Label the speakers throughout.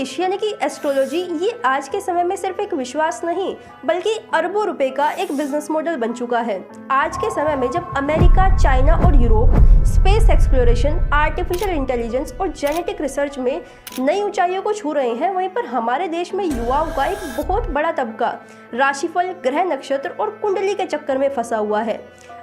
Speaker 1: ज्योतिष यानी कि एस्ट्रोलॉजी ये आज के समय में सिर्फ एक विश्वास नहीं बल्कि अरबों रुपए का एक बिजनेस मॉडल बन चुका है। आज के समय में जब अमेरिका, चाइना और Europe space exploration, artificial intelligence और जेनेटिक रिसर्च में नई ऊंचाइयों को छू रहे हैं, वहीं पर हमारे देश में युवाओं का एक बहुत बड़ा तबका राशिफल, ग्रह नक्षत्र और कुंडली के चक्कर में फंसा हुआ है।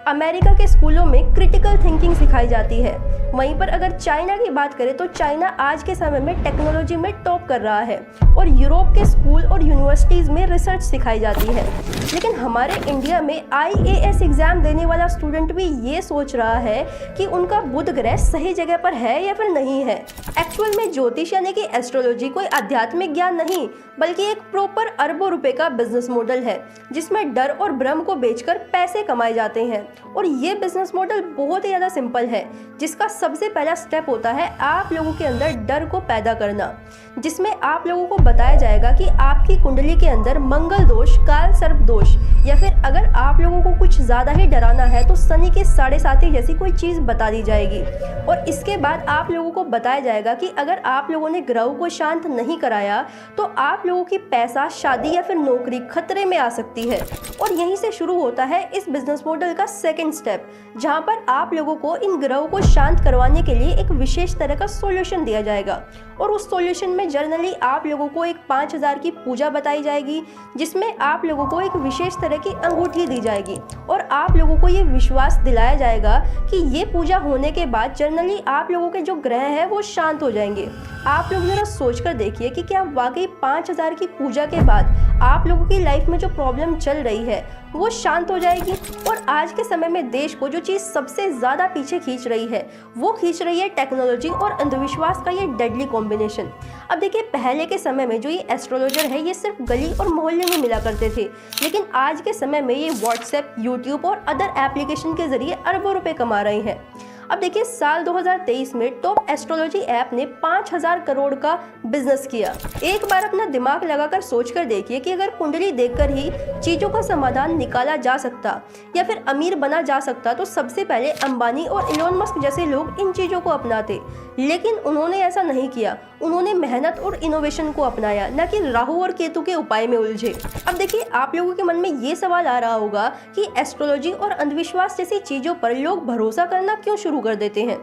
Speaker 1: अमेरिका के स्कूलों में क्रिटिकल थिंकिंग सिखाई जाती है। वहीं पर अगर चाइना की बात करें तो चाइना आज के समय में टेक्नोलॉजी में टॉप कर रहा है और यूरोप के स्कूल और यूनिवर्सिटीज़ में रिसर्च सिखाई जाती है। लेकिन हमारे इंडिया में IAS एग्ज़ाम देने वाला स्टूडेंट भी ये सोच रहा है कि उनका बुध ग्रह सही जगह पर है या फिर नहीं है। एक्चुअल में ज्योतिष यानी कि एस्ट्रोलॉजी कोई आध्यात्मिक ज्ञान नहीं बल्कि एक प्रॉपर अरबों रुपए का बिजनेस मॉडल है जिसमें डर और भ्रम को बेचकर पैसे कमाए जाते हैं। और ये बिजनेस मॉडल बहुत ही ज़्यादा सिंपल है, जिसका सबसे पहला स्टेप होता है आप लोगों के अंदर डर को पैदा करना, जिसमें आप लोगों को बताया जाएगा कि आपकी कुंडली के अंदर मंगल दोष, काल सर्प दोष या फिर अगर आप लोगों को कुछ ज़्यादा ही डराना है तो शनि के 7.5 जैसी कोई चीज़ बता दी जाएगी। और इसके बाद आप लोगों को बताया जाएगा कि अगर आप लोगों ने ग्रहों को शांत नहीं कराया तो आप लोगों की पैसा, शादी या फिर नौकरी खतरे में आ सकती है। और यहीं से शुरू होता है इस बिजनेस मॉडल का सेकंड स्टेप, जहां पर आप लोगों को इन ग्रहों को शांत करवाने के लिए एक विशेष तरह का सॉल्यूशन दिया जाएगा। और उस सॉल्यूशन में जनरली आप लोगों को एक 5000 की पूजा बताई जाएगी, जिसमें आप लोगों को एक विशेष तरह की अंगूठी दी जाएगी और आप लोगों को ये विश्वास दिलाया जाएगा कि ये पूजा होने के बाद जनरली आप लोगों के जो ग्रह हैं वो शांत हो जाएंगे। आप लोग जरा सोच कर देखिए कि क्या वाकई 5000 की पूजा के बाद आप लोगों की लाइफ में जो प्रॉब्लम चल रही है वो शांत हो जाएगी। और आज के समय में देश को जो चीज़ सबसे ज़्यादा पीछे खींच रही है वो खींच रही है टेक्नोलॉजी और अंधविश्वास का ये डेडली कॉम्बिनेशन। अब देखिए, पहले के समय में जो ये एस्ट्रोलॉजर है ये सिर्फ गली और मोहल्ले में मिला करते थे, लेकिन आज के समय में ये व्हाट्सएप, यूट्यूब और अदर एप्लीकेशन के जरिए अरबों रुपए कमा रहे हैं। अब देखिए, साल 2023 में टॉप एस्ट्रोलॉजी ऐप ने 5000 करोड़ का बिजनेस किया। एक बार अपना दिमाग लगाकर सोचकर देखिए कि अगर कुंडली देखकर ही चीज़ों का समाधान निकाला जा सकता या फिर अमीर बना जा सकता तो सबसे पहले अंबानी और इलोन मस्क जैसे लोग इन चीज़ों को अपनाते। लेकिन उन्होंने ऐसा नहीं किया, उन्होंने मेहनत और इनोवेशन को अपनाया, न कि राहु और केतु के उपाय में उलझे। अब देखिए, आप लोगों के मन में ये सवाल आ रहा होगा कि एस्ट्रोलॉजी और अंधविश्वास जैसी चीज़ों पर लोग भरोसा करना क्यों शुरू कर देते हैं।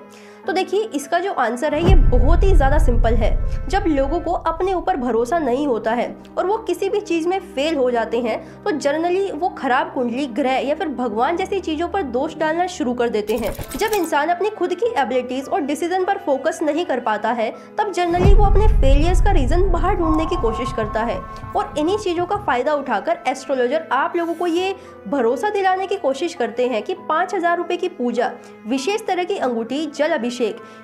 Speaker 1: तो देखिए, इसका जो आंसर है ये बहुत ही ज़्यादा सिंपल है। जब लोगों को अपने ऊपर भरोसा नहीं होता है और वो किसी भी चीज़ में फेल हो जाते हैं तो जनरली वो खराब कुंडली, ग्रह या फिर भगवान जैसी चीज़ों पर दोष डालना शुरू कर देते हैं। जब इंसान अपनी खुद की एबिलिटीज़ और डिसीजन पर फोकस नहीं कर पाता है तब जनरली वो अपने फेलियर्स का रीज़न बाहर ढूंढने की कोशिश करता है। और इन्हीं चीज़ों का फ़ायदा उठाकर एस्ट्रोलॉजर आप लोगों को ये भरोसा दिलाने की कोशिश करते हैं कि 5000 रुपये की पूजा, विशेष तरह की अंगूठी, जल अभिषेक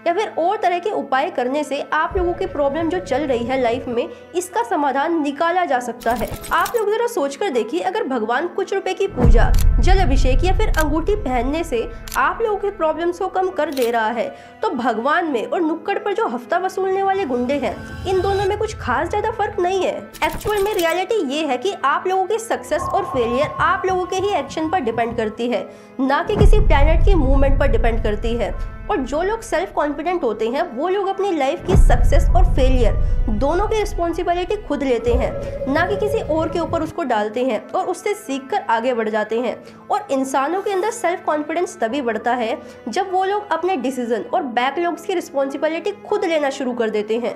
Speaker 1: या फिर और तरह के उपाय करने से आप लोगों की प्रॉब्लम जो चल रही है लाइफ में, इसका समाधान निकाला जा सकता है। आप लोग जरा सोचकर देखिए, अगर भगवान कुछ रुपए की पूजा, जल अभिषेक या फिर अंगूठी पहनने से आप लोगों की प्रॉब्लम्स को कम कर दे रहा है तो भगवान में और नुक्कड़ पर जो हफ्ता वसूलने वाले गुंडे हैं, इन दोनों में कुछ खास ज्यादा फर्क नहीं है। एक्चुअल में रियलिटी ये है कि आप लोगों की सक्सेस और फेलियर आप लोगों के ही एक्शन पर डिपेंड करती है, ना कि किसी प्लैनेट की मूवमेंट पर डिपेंड करती है। और जो लोग सेल्फ कॉन्फिडेंट होते हैं वो लोग अपनी लाइफ की सक्सेस और फेलियर दोनों की रिस्पॉन्सिबिलिटी खुद लेते हैं, ना कि किसी और के ऊपर उसको डालते हैं और उससे सीखकर आगे बढ़ जाते हैं। और इंसानों के अंदर सेल्फ कॉन्फिडेंस तभी बढ़ता है जब वो लोग अपने डिसीजन और बैकलॉग्स की रिस्पॉन्सिबिलिटी खुद लेना शुरू कर देते हैं।